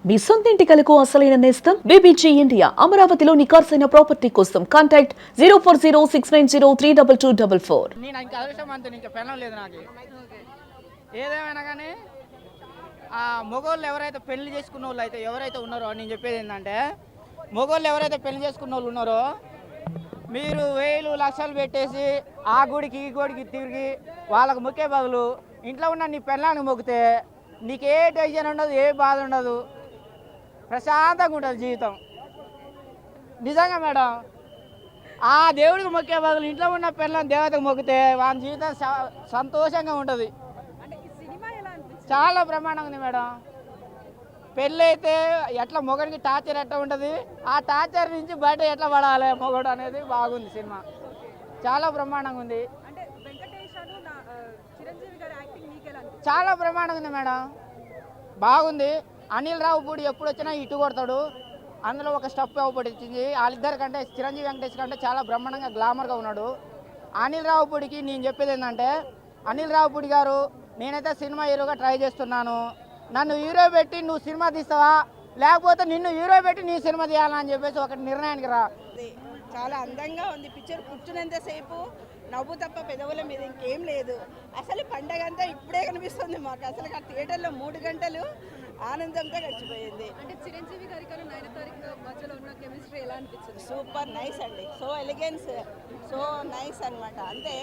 మీ సొంత ఇంటి కలకు అసలైన నేస్తం బీబీజీ ఇండియా. అమరావతిలో నికార్సైన ప్రాపర్టీ కోసం కాంటాక్ట్ 0406903224. నేను ఇంకా అదృష్టం అంతే, ఇంకా పెళ్ళం లేదు నాకు. ఏదేమైనా కానీ ఆ మగవాళ్ళు ఎవరైతే పెళ్లి చేసుకున్న వాళ్ళు అయితే ఎవరైతే ఉన్నారో, నేను చెప్పేది ఏంటంటే మగవాళ్ళు ఎవరైతే పెళ్లి చేసుకున్న వాళ్ళు ఉన్నారో, మీరు వేలు లక్షలు పెట్టేసి ఆ గుడికి ఈ గుడికి తిరిగి వాళ్ళకు మొక్కే బదులు ఇంట్లో ఉన్న నీ పెళ్ళానికి మొక్కితే నీకే టెన్షన్ ఉండదు, ఏ బాధ ఉండదు, ప్రశాంతంగా ఉంటుంది జీవితం. నిజంగా మేడం, ఆ దేవుడికి మొక్కే బదులు ఇంట్లో ఉన్న పిల్లలను దేవతకు మొక్కితే వాళ్ళ జీవితం సంతోషంగా ఉంటుంది. చాలా బ్రహ్మాండంగా ఉంది మేడం. పెళ్ళి అయితే ఎట్లా మొగడికి టార్చర్ ఎట్లా ఉంటుంది, ఆ టార్చర్ నుంచి బయట ఎట్లా పడాలి మొగడు అనేది బాగుంది సినిమా. చాలా బ్రహ్మాండంగా ఉంది, చాలా బ్రహ్మాండంగా ఉంది మేడం, బాగుంది. అనిల్ రావుపూడి ఎప్పుడు వచ్చినా ఇటు కొడతాడు. అందులో ఒక స్టెప్ ఇచ్చింది. వాళ్ళిద్దరి కంటే చిరంజీవి వెంకటేష్ కంటే చాలా బ్రహ్మాండంగా గ్లామర్గా ఉన్నాడు. అనిల్ రావుపూడికి నేను చెప్పేది ఏంటంటే, అనిల్ రావుపూడి గారు, నేనైతే సినిమా హీరోగా ట్రై చేస్తున్నాను, నన్ను హీరో పెట్టి నువ్వు సినిమా తీస్తావా, లేకపోతే నిన్ను హీరో పెట్టి నీ సినిమా తీయాలని చెప్పేసి ఒకటి నిర్ణయానికి రా. చాలా అందంగా ఉంది పిక్చర్. కూర్చున్నంతసేపు నవ్వు తప్ప పెదవుల మీద ఇంకేం లేదు. అసలు పండగ అంతా ఇప్పుడే కనిపిస్తుంది మాకు. అసలు ఆ థియేటర్లో 3 గంటలు ఆనందంతో గడిచిపోయింది. అంటే చిరంజీవి గారి కన్నా నయనతార మధ్యలో ఉన్న కెమిస్ట్రీ ఎలా అనిపించింది? సూపర్ నైస్ అండి, సో ఎలిగెన్స్, సో నైస్ అనమాట. అంటే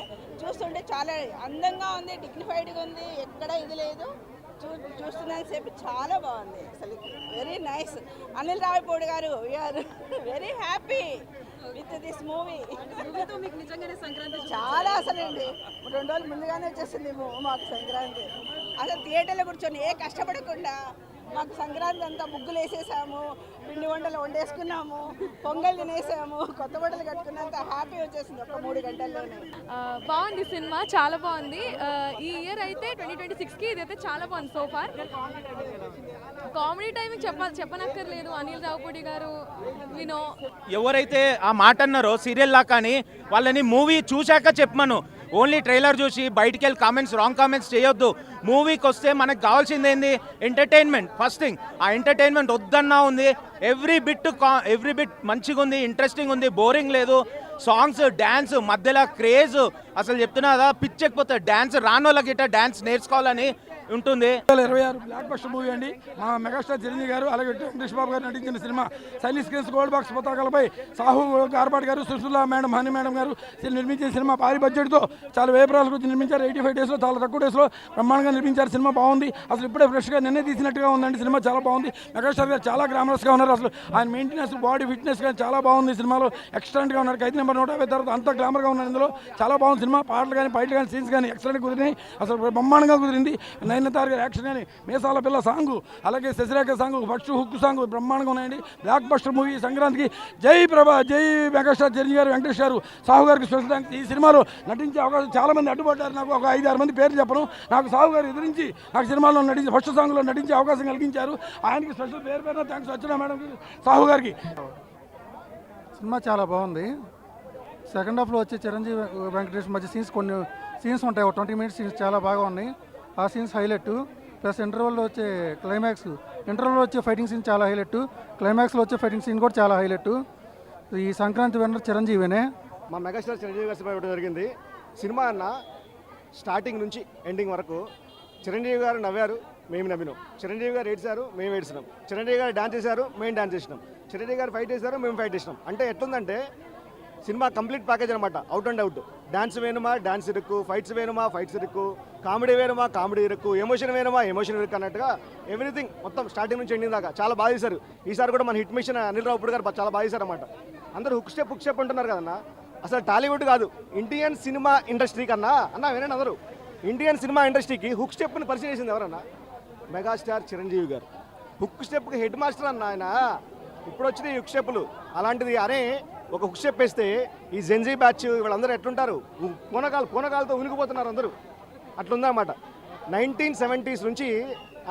చూస్తుంటే చాలా అందంగా ఉంది, డిగ్నిఫైడ్గా ఉంది, ఎక్కడ ఇది లేదు. చూస్తున్నాను సేపు చాలా బాగుంది. అసలు very nice. Anil Ravipudi garu, we are very happy with మూవీ. మీకు నిజంగానే సంక్రాంతి చాలా అసలండి 2 రోజులు ముందుగానే వచ్చేసింది మాకు సంక్రాంతి. అసలు థియేటర్లో కూర్చొని ఏ కష్టపడకుండా మాకు సంక్రాంతి అంతా ముగ్గులు వేసేసాము, పిండి వంటలు వండేసుకున్నాము, పొంగల్ తినేసాము, కొత్త బట్టలు కట్టుకున్నంత హ్యాపీ వచ్చేసింది ఒక 3 గంటల్లోనే. బాగుంది సినిమా, చాలా బాగుంది. ఈ ఇయర్ అయితే 2026కి ఇదైతే చాలా బాగుంది సో ఫార్. కామెడీ టైమింగ్ చెప్పనక్కర్లేదు. అనిల్ రావుపూడి గారు వినో ఎవరైతే ఆ మాట అన్నారో సీరియల్ లా, కానీ వాళ్ళని మూవీ చూశాక చెప్పమను. ఓన్లీ ట్రైలర్ చూసి బయటికి వెళ్ళి కామెంట్స్, రాంగ్ కామెంట్స్ చేయొద్దు. మూవీకి వస్తే మనకు కావాల్సింది ఏంది? ఎంటర్టైన్మెంట్. ఫస్ట్ థింగ్, ఆ ఎంటర్టైన్మెంట్ వద్దన్నా ఉంది. ఎవ్రీ బిట్ మంచిగా ఉంది, ఇంట్రెస్టింగ్ ఉంది, బోరింగ్ లేదు. సాంగ్స్, డ్యాన్స్, మధ్యలో క్రేజ్ అసలు చెప్తున్నా కదా, పిచ్చెక్కిపోతుంది. డ్యాన్స్ రానోళ్ళకి ఇట్లా డ్యాన్స్ నేర్చుకోవాలని ఉంటుంది. 2026 బ్లాక్ బస్టర్ మూవీ అండి. మా మెగాస్టార్ చిరంజీవి గారు అలాగే వెంకటేష్ బాబు గారు నటించిన cinema. Sainik screens gold box పతాకాలపై సాహు గార్బాట్ garu, Sushila madam, honey madam గారు నిర్మించిన సినిమా. భారీ బడ్జెట్తో చాలా వేపరాలకు వచ్చి నిర్మించారు. 85 డేస్లో, చాలా తక్కువ డేస్లో బ్రహ్మాండంగా నిర్మించారు. సినిమా బాగుంది. అసలు ఇప్పుడే ఫ్రెష్గా నిన్నే తీసినట్టుగా ఉందండి. సినిమా చాలా బాగుంది. మెగాస్టార్ గారు చాలా గ్లామరస్గా ఉన్నారు. అసలు ఆయన మెయింటెనెన్స్, బాడీ ఫిట్నెస్ కానీ చాలా బాగుంది. సినిమాలో ఎక్సలెంట్గా ఉన్నారు. 5 నెంబర్ 150 తర్వాత అంత గ్లామర్గా ఉన్నారు. ఇందులో చాలా బాగుంది సినిమా. పాటలు కానీ, ఫైట్లు కానీ, సీన్స్ కానీ ఎక్సలెంట్గా కుదిరినాయి. అసలు బ్రహ్మాండంగా కుదిరింది. నయనతార గారి యాక్షన్ కానీ, మేసాల పిల్ల సాంగు, అలాగే Shashirekha song, first hook song బ్రహ్మాండంగా ఉన్నాయండి. Blockbuster movie. సంక్రాంతికి జై ప్రభా, జై మెగాస్టార్ చిరంజీవి గారు, వెంకటేష్ గారు, సాహు గారికి స్పెషల్ థ్యాంక్స్. ఈ సినిమాలో నటించే అవకాశం చాలా మంది అడ్డుపడ్డారు. నాకు ఒక 5-6 మంది పేర్లు చెప్పను. నాకు సాహు గారు ఎదురించి నాకు సినిమాలో నటించి ఫస్ట్ సాంగ్లో నటించే అవకాశం కలిగించారు. ఆయనకి స్పెషల్ పేరు థ్యాంక్స్ వచ్చిన మేడంకి, సాహు గారికి. సినిమా చాలా బాగుంది. సెకండ్ హాఫ్లో వచ్చే చిరంజీవి వెంకటేష్ మధ్య కొన్ని సీన్స్ ఉంటాయి, 20 మినిట్స్ సీన్స్ చాలా బాగా ఉన్నాయి. ఆ సీన్స్ హైలైట్. ప్లస్ ఇంటర్వెల్లో వచ్చే ఇంటర్వెల్లో వచ్చే ఫైటింగ్ సీన్ చాలా హైలైట్. క్లైమాక్స్లో వచ్చే ఫైటింగ్ సీన్ కూడా చాలా హైలైట్. ఈ సంక్రాంతి విన్నర్ చిరంజీవినే. మా మెగాస్టార్ చిరంజీవి గారి సినిమా ఇవ్వడం జరిగింది. సినిమా అన్న స్టార్టింగ్ నుంచి ఎండింగ్ వరకు చిరంజీవి గారు నవ్వారు, మేము నవ్వినాం. చిరంజీవి గారు ఏడ్చారు, మేము ఏడ్చినాం. చిరంజీవి గారు డాన్స్ చేశారు, మేము డాన్స్ చేసినాం. చిరంజీవి గారు ఫైట్ చేశారు, మేము ఫైట్ చేసినాం. అంటే ఎట్లుందంటే సినిమా కంప్లీట్ ప్యాకేజ్ అనమాట. Out and out. డాన్స్ వేనుమా, డాన్స్ ఇరుక్కు, ఫైట్స్ వేనుమా, ఫైట్స్ ఇరుక్కు, కామెడీ వేనుమా, కామెడీ ఇరుక్కు, ఎమోషన్ వేనుమా, ఎమోషన్ ఇరుక్కు అన్నట్టుగా ఎవ్రీథింగ్ మొత్తం స్టార్టింగ్ నుంచి ఎండింగ్ దాకా చాలా బాగా చేశారు. ఈసారి కూడా మన హిట్ మిషన్ అనిల్ రావుపూడి గారు చాలా బాగా చేశారు అనమాట. అందరూ హుక్ స్టెప్ అంటున్నారు కదన్నా. అసలు టాలీవుడ్ కాదు, ఇండియన్ సినిమా ఇండస్ట్రీ కన్నా వినండి అందరూ, ఇండియన్ సినిమా ఇండస్ట్రీకి హుక్ స్టెప్ని పరిచయం చేసింది ఎవరన్నా? మెగాస్టార్ చిరంజీవి గారు. హుక్ స్టెప్కి హెడ్ మాస్టర్ అన్న ఆయన. ఇప్పుడు వచ్చినాయి హుక్ స్టెప్పులు. అలాంటిది అరే ఒక హుక్ స్టెప్ వేస్తే ఈ జెన్జీ బ్యాచ్ వీళ్ళందరూ ఎట్లుంటారు? పూనకాలతో ఉనికిపోతున్నారు అందరూ. అట్లుందన్నమాట. 1970s నుంచి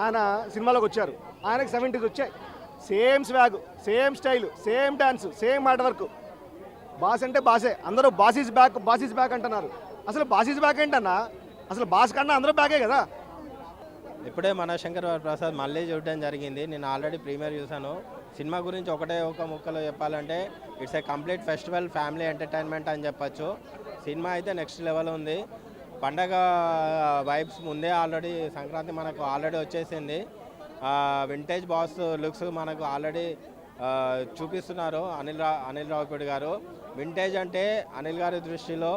ఆయన సినిమాలోకి వచ్చారు. ఆయనకి 70s వచ్చాయి. Same swag, same style, same dance, same మాట వర్క్. బాస్ అంటే బాసే. అందరూ బాస్ ఈజ్ బ్యాక్ అంటున్నారు. అసలు బాస్ ఈజ్ బ్యాక్ ఏంటన్నా? అసలు బాస్ కన్నా అందరూ బ్యాకే కదా. ఇప్పుడే మనశంకర్ ప్రసాద్ మళ్ళీ చూడడం జరిగింది. నేను ఆల్రెడీ ప్రీమియర్ చూశాను. సినిమా గురించి ఒక ముక్కలో చెప్పాలంటే it's a complete festival family entertainment అని చెప్పచ్చు. సినిమా అయితే నెక్స్ట్ లెవెల్ ఉంది. పండగ వైబ్స్ ముందే ఆల్రెడీ సంక్రాంతి మనకు ఆల్రెడీ వచ్చేసింది. వింటేజ్ బాస్ లుక్స్ మనకు ఆల్రెడీ చూపిస్తున్నారు అనిల్ రావిపూడి గారు. వింటేజ్ అంటే అనిల్ గారి దృష్టిలో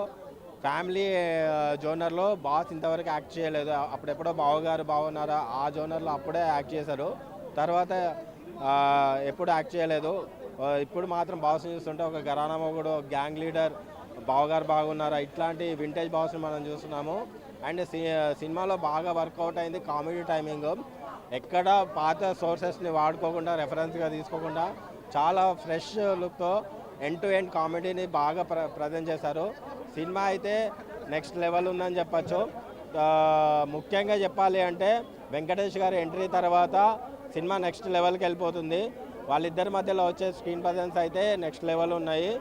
ఫ్యామిలీ జోనర్లో బాస్ ఇంతవరకు యాక్ట్ చేయలేదు. అప్పుడెప్పుడో బావగారు బాగున్నారా ఆ జోనర్లో అప్పుడే యాక్ట్ చేశారు. తర్వాత ఎప్పుడు యాక్ట్ చేయలేదు. ఇప్పుడు మాత్రం బాస్ని చూస్తుంటే ఒక ఘరానా మొగుడు, గ్యాంగ్ లీడర్, బావగారు బాగున్నారా ఇట్లాంటి వింటేజ్ బాస్ని మనం చూస్తున్నాము. అండ్ సినిమాలో బాగా వర్కౌట్ అయింది కామెడీ టైమింగ్. ఎక్కడ పాత సోర్సెస్ని వాడుకోకుండా రెఫరెన్స్గా తీసుకోకుండా చాలా ఫ్రెష్ లుక్తో ఎండ్ టు ఎండ్ కామెడీని బాగా ప్రజెంట్ చేశారు. సినిమా అయితే నెక్స్ట్ లెవెల్ ఉందని చెప్పచ్చు. ముఖ్యంగా చెప్పాలి అంటే వెంకటేష్ గారి ఎంట్రీ తర్వాత సినిమా నెక్స్ట్ లెవెల్కి వెళ్ళిపోతుంది. వాళ్ళిద్దరి మధ్యలో వచ్చే స్క్రీన్ ప్రజెన్స్ అయితే నెక్స్ట్ లెవెల్ ఉన్నాయి.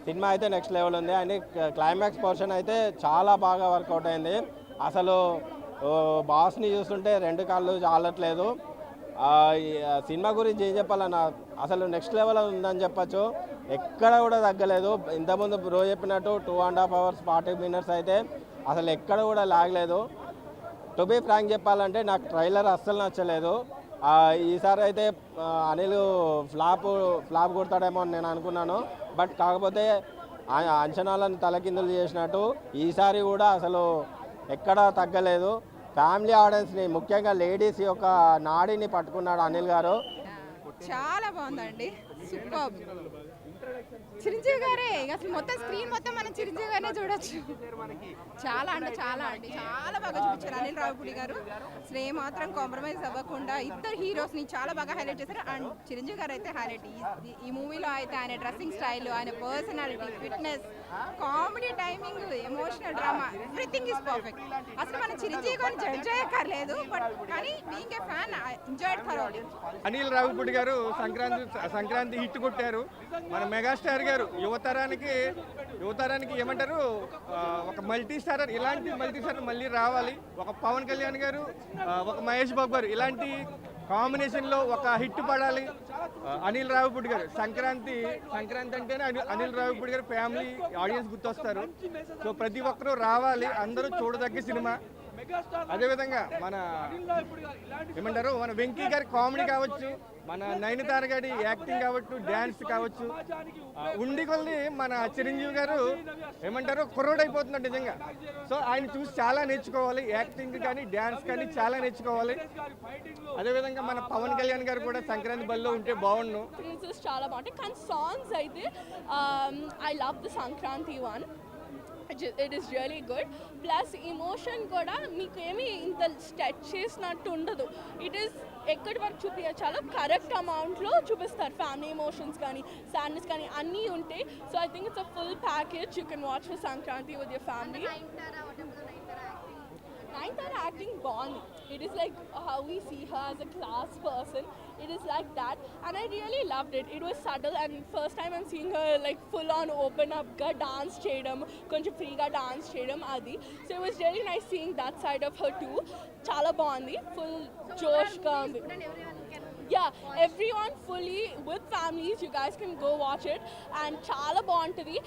సినిమా అయితే నెక్స్ట్ లెవెల్ ఉంది. అండ్ క్లైమాక్స్ పోర్షన్ అయితే చాలా బాగా వర్కౌట్ అయింది. అసలు బాస్ని చూస్తుంటే రెండు కాళ్ళు చాలట్లేదు. సినిమా గురించి ఏం చెప్పాలన్నా అసలు నెక్స్ట్ లెవెల్ ఉందని చెప్పచ్చు. ఎక్కడ కూడా తగ్గలేదు. ఇంతకుముందు బ్రో చెప్పినట్టు 2.5 hours 40 minutes అయితే అసలు ఎక్కడ కూడా లాగలేదు. టు బీ ఫ్రాంక్ చెప్పాలంటే నాకు ట్రైలర్ అస్సలు నచ్చలేదు. ఈసారి అయితే అనిల్ ఫ్లాప్ కొడతాడేమో అని నేను అనుకున్నాను. బట్ కాకపోతే అంచనాలను తలకిందులు చేసినట్టు ఈసారి కూడా అసలు ఎక్కడా తగ్గలేదు. ఫ్యామిలీ ఆడియన్స్ని ముఖ్యంగా లేడీస్ యొక్క నాడిని పట్టుకున్నాడు అనిల్ గారు. చాలా బాగుందండి, సూపర్. చిరంజీవి గారే అసలు మొత్తం స్క్రీన్ మొత్తం మనం చిరంజీవి గారినే చూడొచ్చు. చాలా అంటే చాలా బాగా చూపించారు అనిల్ రావిపూడి గారు. అసలు ఏమాత్రం కాంప్రమైజ్ అవ్వకుండా ఇద్దరు హీరోస్ని చాలా బాగా హైలైట్ చేశారు. అండ్ చిరంజీవి గారు అయితే హైలైట్. ఈ మూవీలో అయితే ఆయన డ్రెస్సింగ్ స్టైల్, ఆయన personality, fitness, comedy timing, emotional drama, everything is perfect. అసలు మనం చిరంజీవి గారిని జడ్జ్ చేయక్కర్లేదు, బట్ కానీ being a fan enjoyed thoroughly. Anil Ravipudi గారు సంక్రాంతి హిట్ కొట్టారు. మన మెగాస్టార్ గారు యువతరానికి ఏమంటారు ఒక మల్టీ స్టారర్, ఇలాంటి మల్టీ స్టారర్ మళ్ళీ రావాలి. ఒక పవన్ కళ్యాణ్ గారు, ఒక మహేష్ బాబు గారు ఇలాంటి కాంబినేషన్లో ఒక హిట్ పడాలి. అనిల్ రావిపూడి గారు సంక్రాంతి అంటేనే అనిల్ రావిపూడి గారు ఫ్యామిలీ ఆడియన్స్ గుర్తొస్తారు. సో ప్రతి ఒక్కరూ రావాలి, అందరూ చూడదగ్గ సినిమా. అదేవిధంగా మన ఏమంటారు మన వెంకీ గారి కామెడీ కావచ్చు, మన నయనతార గారి యాక్టింగ్ కావచ్చు, డ్యాన్స్ కావచ్చు, ఉండి కొద్ది మన చిరంజీవి గారు ఏమంటారు కుర్రోడైపోతున్నాడు నిజంగా. సో ఆయన చూసి చాలా నేర్చుకోవాలి, యాక్టింగ్ కానీ డ్యాన్స్ కానీ చాలా నేర్చుకోవాలి. అదేవిధంగా మన పవన్ కళ్యాణ్ గారు కూడా సంక్రాంతి బల్లో ఉంటే బాగుండు. చాలా బాగుంటాయి కానీ సాంగ్స్ అయితే I love the Sankranti one. It is really good. Plus emotion కూడా మీకు ఏమి ఇంత స్టెచ్ చేసినట్టు ఉండదు. ఇట్ ఈస్ ఎక్కడి వరకు చూపించాలో కరెక్ట్ అమౌంట్లో చూపిస్తారు. ఫ్యామిలీ ఎమోషన్స్ కానీ సాడ్నెస్ కానీ అన్నీ ఉంటాయి. So I think it's a full package you can watch for Sankranti with your family. Nayantara acting బాగుంది. It is like how we see her as a class person. It is like that and I really loved it. It was subtle and first time I'm seeing her like full on open up ga dance cheyadam, koncham free ga dance cheyadam adi. So it was really nice seeing that side of her too. Chala బాగుంది, full josh ga undi. Yeah, everyone fully with families, you guys can go watch it and chala బాగుంటది.